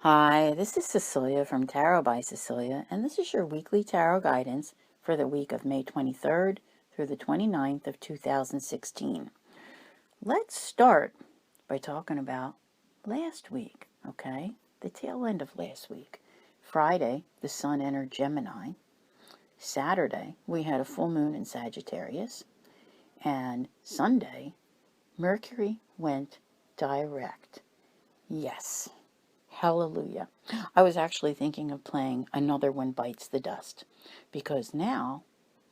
Hi, this is Cecilia from Tarot by Cecilia, and this is your weekly tarot guidance for the week of May 23rd through the 29th of 2016. Let's start by talking about last week, okay? The tail end of last week. Friday, the sun entered Gemini. Saturday, we had a full moon in Sagittarius. And Sunday, Mercury went direct. Yes. Hallelujah. I was actually thinking of playing Another One Bites the Dust because now,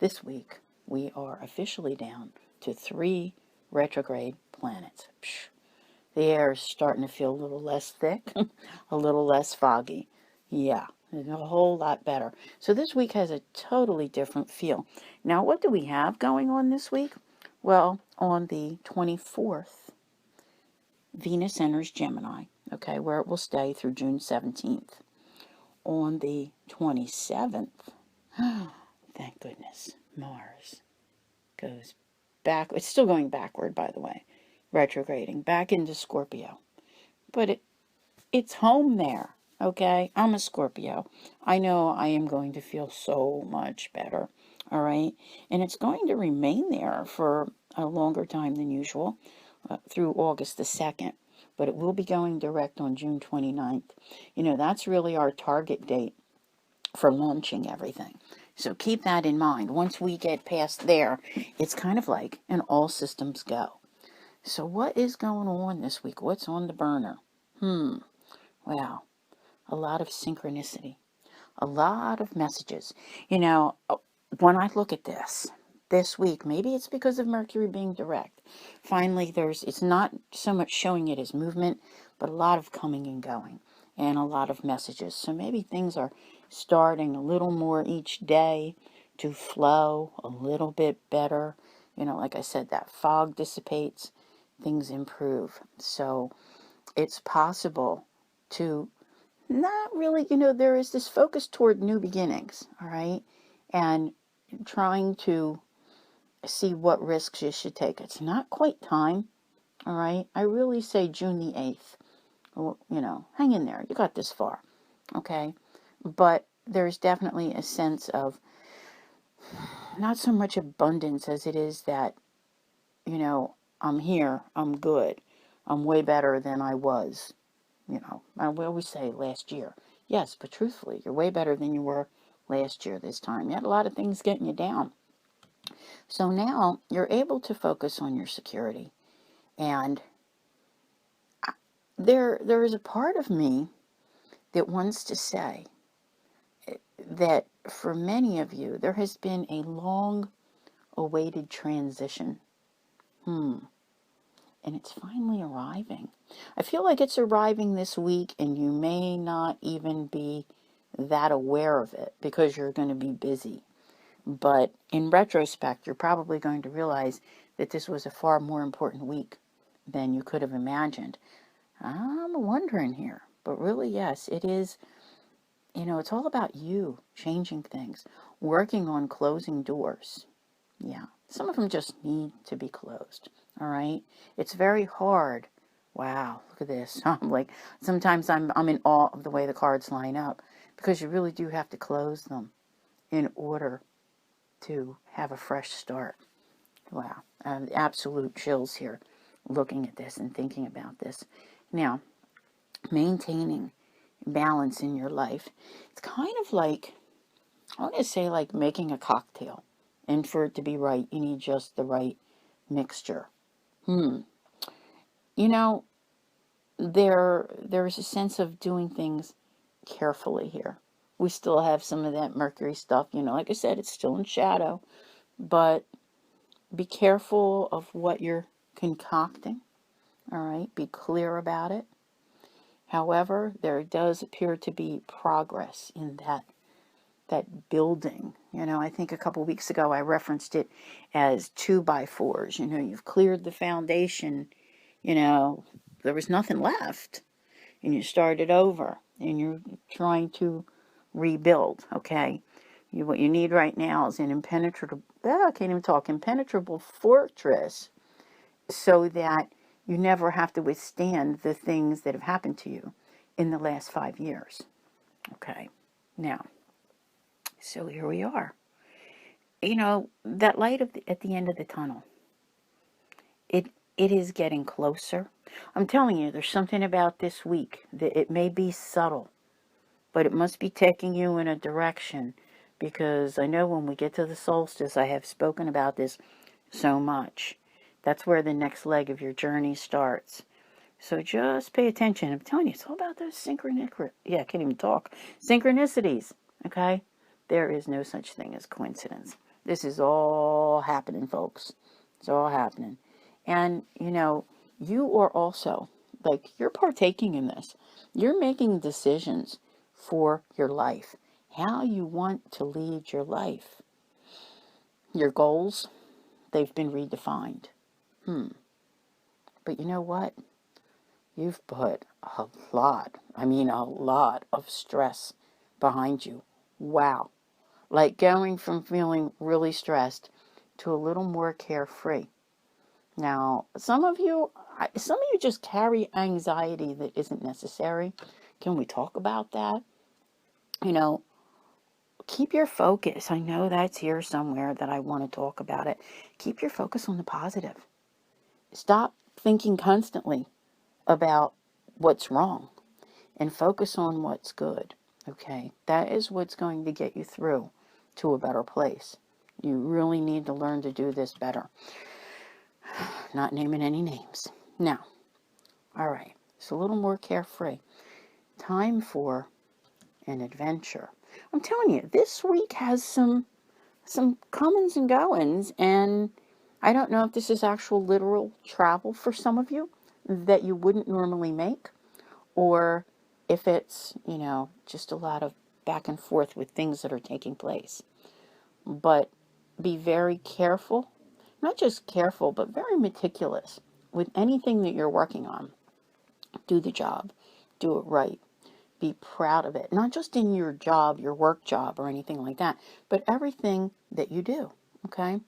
this week, we are officially down to 3 retrograde planets. Psh, the air is starting to feel a little less thick, a little less foggy. Yeah, a whole lot better. So this week has a totally different feel. Now, what do we have going on this week? Well, on the 24th, Venus enters Gemini, okay, where it will stay through June 17th. On the 27th, thank goodness, Mars goes back. It's still going backward, by the way, retrograding back into Scorpio. But it's home there, okay? I'm a Scorpio. I know I am going to feel so much better, all right? And it's going to remain there for a longer time than usual, through August the 2nd. But it will be going direct on June 29th. You know, that's really our target date for launching everything. So keep that in mind. Once we get past there, it's kind of like an all systems go. So what is going on this week? What's on the burner? Wow, a lot of synchronicity, a lot of messages. You know, when I look at this week, maybe it's because of Mercury being direct. Finally, it's not so much showing it as movement, but a lot of coming and going and a lot of messages. So maybe things are starting a little more each day to flow a little bit better. You know, like I said, that fog dissipates, things improve. So it's possible to not really, there is this focus toward new beginnings, all right? And trying to see what risks you should take. It's not quite time, all right? I really say June the 8th. Hang in there. You got this far, okay? But there's definitely a sense of not so much abundance as it is that, I'm here, I'm good, I'm way better than I was. We always say last year. Yes, but truthfully, you're way better than you were last year this time. You had a lot of things getting you down. So now you're able to focus on your security. And there is a part of me that wants to say that for many of you, there has been a long awaited transition. And it's finally arriving. I feel like it's arriving this week, and you may not even be that aware of it because you're going to be busy. But in retrospect, you're probably going to realize that this was a far more important week than you could have imagined. I'm wondering here, but really, yes, it is. It's all about you changing things, working on closing doors. Yeah, some of them just need to be closed. All right, it's very hard. Wow, look at this. Sometimes I'm in awe of the way the cards line up because you really do have to close them in order to have a fresh start. Wow, absolute chills here looking at this and thinking about this. Now, maintaining balance in your life, it's kind of like, I want to say, like making a cocktail. And for it to be right, you need just the right mixture. You know, there's a sense of doing things carefully here. We still have some of that Mercury stuff, like I said, it's still in shadow, but be careful of what you're concocting, all right? Be clear about it. However, there does appear to be progress in that building. I think a couple weeks ago I referenced it as 2x4s. You've cleared the foundation, there was nothing left, and you started over, and you're trying to rebuild, okay? What you need right now is an impenetrable fortress so that you never have to withstand the things that have happened to you in the last 5 years. Okay, now, so here we are. You know, that light at the end of the tunnel, it is getting closer. I'm telling you, there's something about this week that it may be subtle, but it must be taking you in a direction, because I know when we get to the solstice, I have spoken about this so much. That's where the next leg of your journey starts. So just pay attention. I'm telling you, it's all about those synchronicities. Yeah, I can't even talk. Synchronicities, okay? There is no such thing as coincidence. This is all happening, folks. It's all happening. And, you know, you are also, like, you're partaking in this. You're making decisions for your life, how you want to lead your life. Your goals, they've been redefined. But you know what? You've put a lot of stress behind you. Wow. Like going from feeling really stressed to a little more carefree. Now, some of you just carry anxiety that isn't necessary. Can we talk about that? You know, keep your focus. I know that's here somewhere that I want to talk about it. Keep your focus on the positive. Stop thinking constantly about what's wrong and focus on what's good. Okay, that is what's going to get you through to a better place. You really need to learn to do this better. Not naming any names. Now, all right, it's a little more carefree. Time for an adventure. I'm telling you, this week has some comings and goings, and I don't know if this is actual literal travel for some of you that you wouldn't normally make, or if it's, you know, just a lot of back and forth with things that are taking place. But be very careful, not just careful, but very meticulous with anything that you're working on. Do the job, do it right, be proud of it, not just in your job, your work job or anything like that, but everything that you do, okay?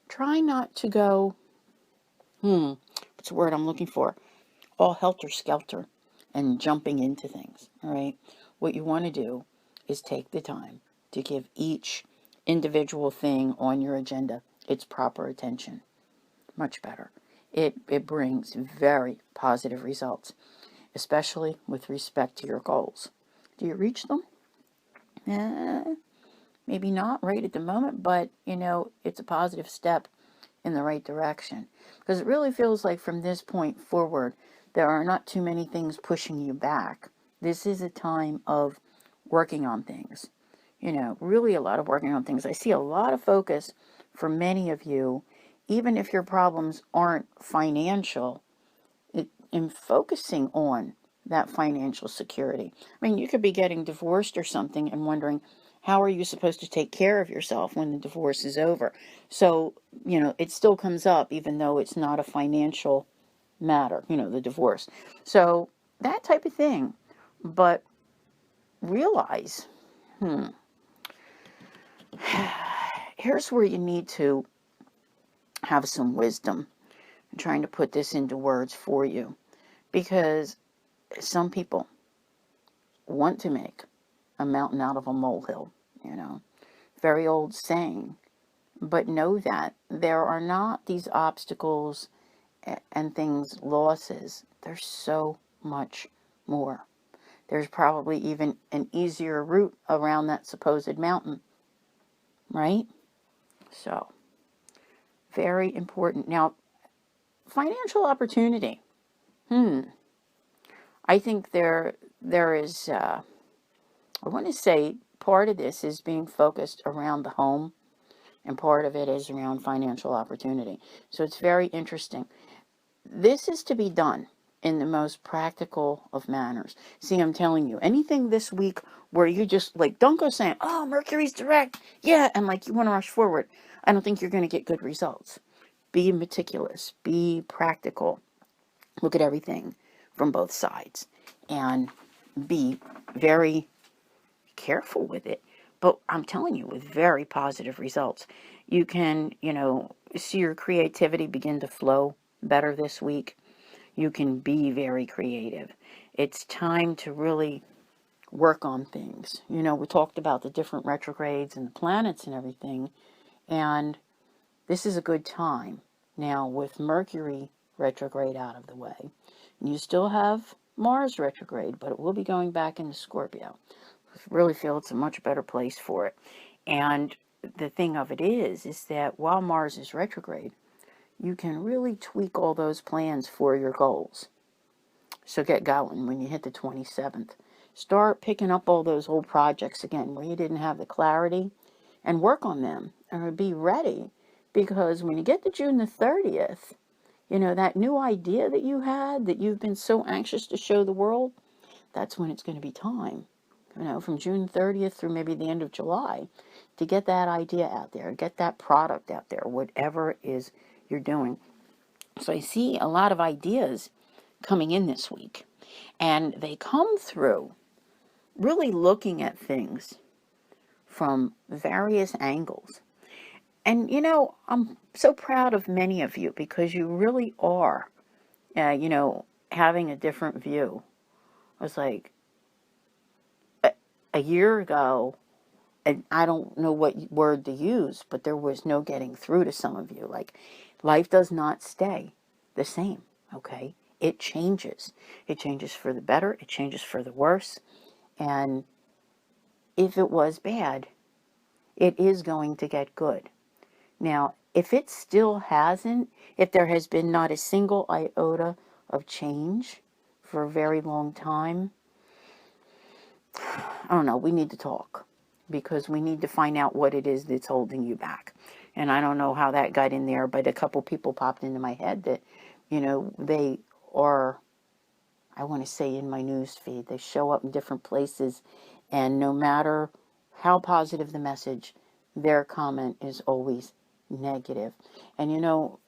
Try not to go, what's the word I'm looking for? All helter-skelter and jumping into things, all right? What you want to do is take the time to give each individual thing on your agenda its proper attention. Much better. It brings very positive results, especially with respect to your goals. Do you reach them? Maybe not right at the moment, but, you know, it's a positive step in the right direction. Because it really feels like from this point forward, there are not too many things pushing you back. This is a time of working on things. You know, really a lot of working on things. I see a lot of focus for many of you, even if your problems aren't financial, in focusing on that financial security. I mean, you could be getting divorced or something and wondering, how are you supposed to take care of yourself when the divorce is over? So, you know, it still comes up even though it's not a financial matter, you know, the divorce. So that type of thing. But realize, here's where you need to have some wisdom. I'm trying to put this into words for you, because some people want to make a mountain out of a molehill, you know, very old saying. But know that there are not these obstacles and things, losses. There's so much more. There's probably even an easier route around that supposed mountain, right? So, very important. Now, financial opportunity. I think there is, I want to say part of this is being focused around the home, and part of it is around financial opportunity. So it's very interesting. This is to be done in the most practical of manners. See, I'm telling you, anything this week where you just, like, don't go saying, oh, Mercury's direct, yeah, and like you want to rush forward. I don't think you're going to get good results. Be meticulous, be practical, look at everything from both sides, and be very careful with it. But I'm telling you, with very positive results. You can, you know, see your creativity begin to flow better this week. You can be very creative. It's time to really work on things. You know, we talked about the different retrogrades and the planets and everything, and this is a good time. Now, with Mercury retrograde out of the way, you still have Mars retrograde, but it will be going back into Scorpio. I really feel it's a much better place for it. And the thing of it is that while Mars is retrograde, you can really tweak all those plans for your goals. So get going when you hit the 27th. Start picking up all those old projects again where you didn't have the clarity and work on them and be ready. Because when you get to June the 30th, you know, that new idea that you had that you've been so anxious to show the world, that's when it's going to be time. You know, from June 30th through maybe the end of July to get that idea out there, get that product out there, whatever it is you're doing. So I see a lot of ideas coming in this week, and they come through really looking at things from various angles. And, you know, I'm so proud of many of you because you really are, you know, having a different view. I was like, a year ago, and I don't know what word to use, but there was no getting through to some of you. Like, life does not stay the same, okay? It changes. It changes for the better. It changes for the worse. And if it was bad, it is going to get good. Now, if it still hasn't, if there has been not a single iota of change for a very long time, I don't know, we need to talk because we need to find out what it is that's holding you back. And I don't know how that got in there, but a couple people popped into my head that, you know, they are, I want to say in my news feed, they show up in different places, and no matter how positive the message, their comment is always negative. And, you know,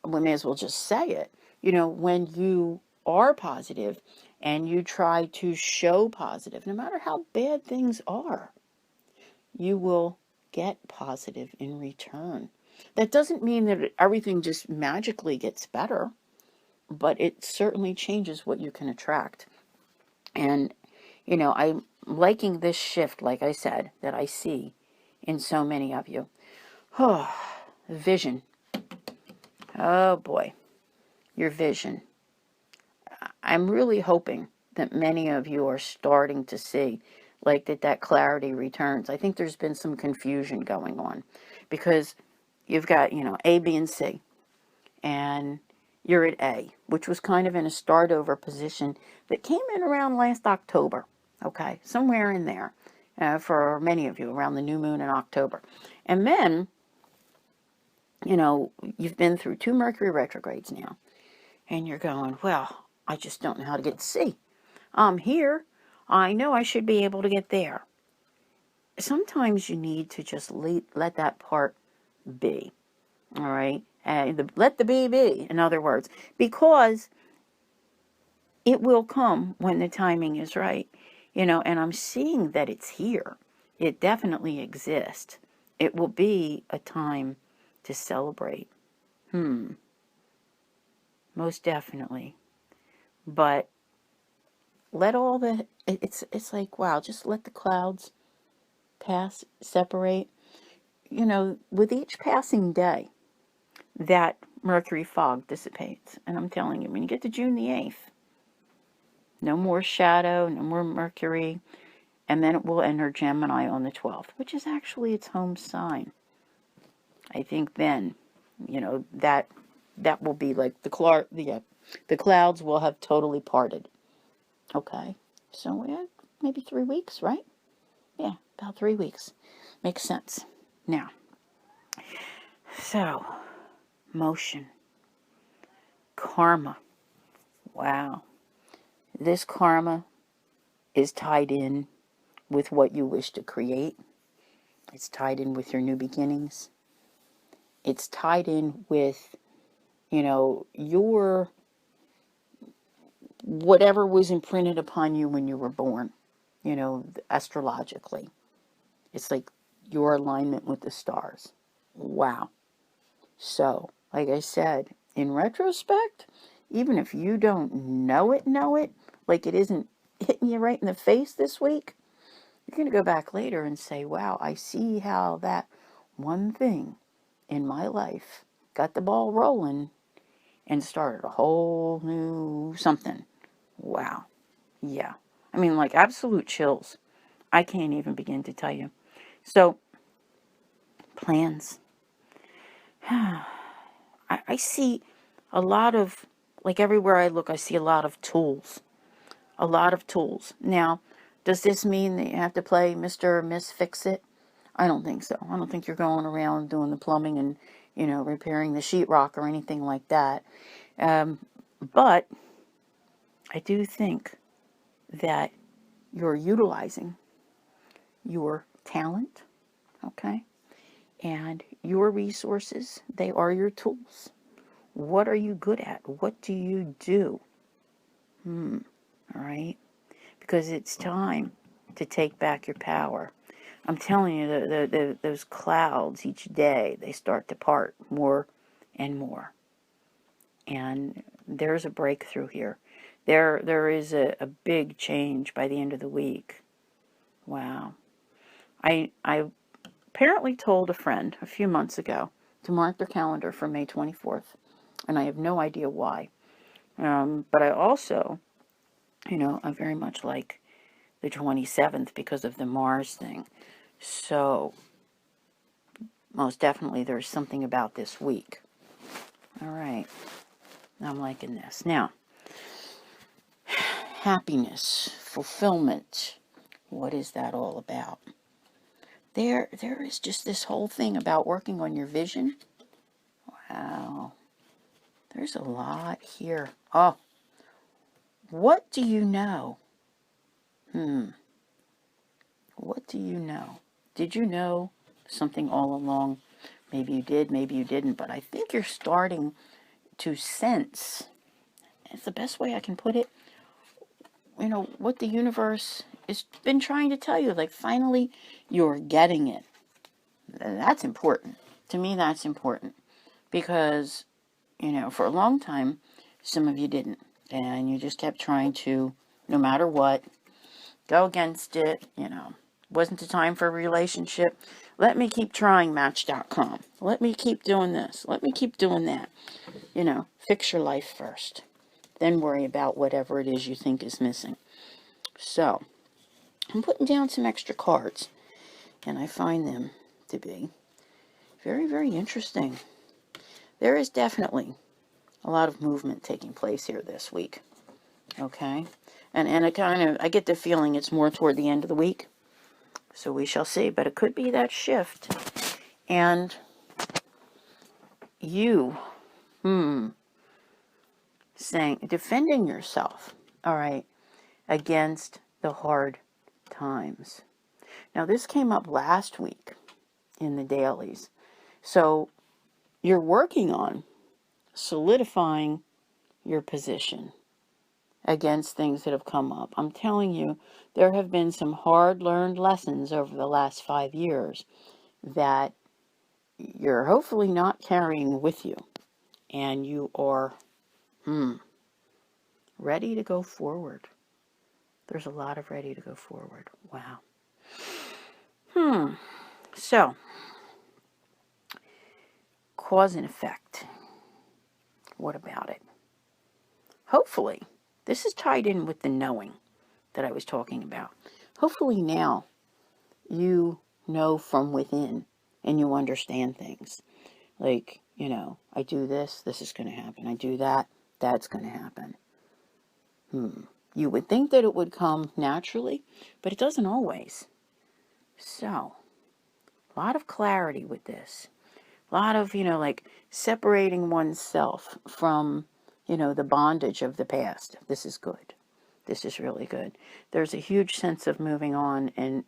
we may as well just say it. You know, when you are positive and you try to show positive, no matter how bad things are, you will get positive in return. That doesn't mean that everything just magically gets better, but it certainly changes what you can attract. And, you know, I'm liking this shift, like I said, that I see in so many of you. Oh, vision. Oh boy, your vision. I'm really hoping that many of you are starting to see like that clarity returns. I think there's been some confusion going on because you've got, you know, A, B, and C, and you're at A, which was kind of in a start over position that came in around last October, okay, somewhere in there for many of you around the new moon in October. And then, you know, you've been through 2 Mercury retrogrades now, and you're going, well, I just don't know how to get to C. I'm here. I know I should be able to get there. Sometimes you need to just let that part be. All right? Let the be, in other words, because it will come when the timing is right. You know, and I'm seeing that it's here. It definitely exists. It will be a time to celebrate. Most definitely. But let all the, it's like, wow, just let the clouds pass, separate. You know, with each passing day, that Mercury fog dissipates. And I'm telling you, when you get to June the 8th, no more shadow, no more Mercury, and then it will enter Gemini on the 12th, which is actually its home sign. I think then, you know, that will be like the clouds will have totally parted. Okay, so we had maybe 3 weeks, right? Yeah, about 3 weeks. Makes sense. Now, so, motion, karma. Wow. This karma is tied in with what you wish to create. It's tied in with your new beginnings. It's tied in with, you know, your whatever was imprinted upon you when you were born, you know, astrologically. It's like your alignment with the stars. Wow. So, like I said, in retrospect, even if you don't know it, like it isn't hitting you right in the face this week, you're going to go back later and say, wow, I see how that one thing in my life got the ball rolling and started a whole new something. Wow. Yeah. I mean, like absolute chills. I can't even begin to tell you. So, plans. I see a lot of, like everywhere I look, I see a lot of tools. A lot of tools. Now, does this mean that you have to play Mr. or Miss Fix-It? I don't think so. I don't think you're going around doing the plumbing and, repairing the sheetrock or anything like that. But I do think that you're utilizing your talent, okay, and your resources. They are your tools. What are you good at? What do you do? All right? Because it's time to take back your power. I'm telling you, those clouds each day, they start to part more and more. And there's a breakthrough here. There is a big change by the end of the week. Wow. I apparently told a friend a few months ago to mark their calendar for May 24th, and I have no idea why. But I also, I very much like the 27th because of the Mars thing. So, most definitely there's something about this week. All right. I'm liking this. Now, happiness, fulfillment. What is that all about? There is just this whole thing about working on your vision. Wow. There's a lot here. Oh, what do you know? What do you know? Did you know something all along? Maybe you did, maybe you didn't, but I think you're starting to sense, it's the best way I can put it, what the universe has been trying to tell you. Like, finally, you're getting it. That's important. To me, that's important. Because, for a long time, some of you didn't. And you just kept trying to, no matter what, go against it. Wasn't the time for a relationship. Let me keep trying Match.com. Let me keep doing this. Let me keep doing that. Fix your life first. Then worry about whatever it is you think is missing. So, I'm putting down some extra cards, and I find them to be very, very interesting. There is definitely a lot of movement taking place here this week. Okay? And I get the feeling it's more toward the end of the week. So we shall see. But it could be that shift. And you, defending yourself, all right, against the hard times. Now, this came up last week in the dailies. So you're working on solidifying your position against things that have come up. I'm telling you, there have been some hard-learned lessons over the last 5 years that you're hopefully not carrying with you. And you are ready to go forward. There's a lot of ready to go forward. Wow. So, cause and effect. What about it? Hopefully, this is tied in with the knowing that I was talking about. Hopefully now you know from within and you understand things. Like, I do this, this is going to happen. I do that, that's going to happen. You would think that it would come naturally, but it doesn't always. So, a lot of clarity with this. A lot of, like separating oneself from, the bondage of the past. This is good. This is really good. There's a huge sense of moving on and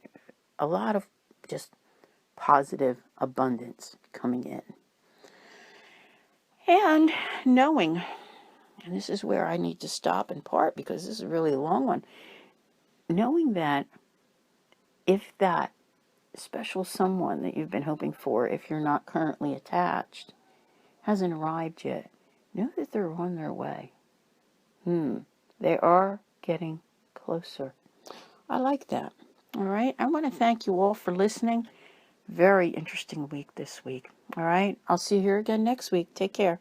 a lot of just positive abundance coming in. And knowing, and this is where I need to stop and part because this is a really long one, knowing that if that special someone that you've been hoping for, if you're not currently attached, hasn't arrived yet, know that they're on their way. They are getting closer. I like that. All right. I want to thank you all for listening. Very interesting week this week. All right. I'll see you here again next week. Take care.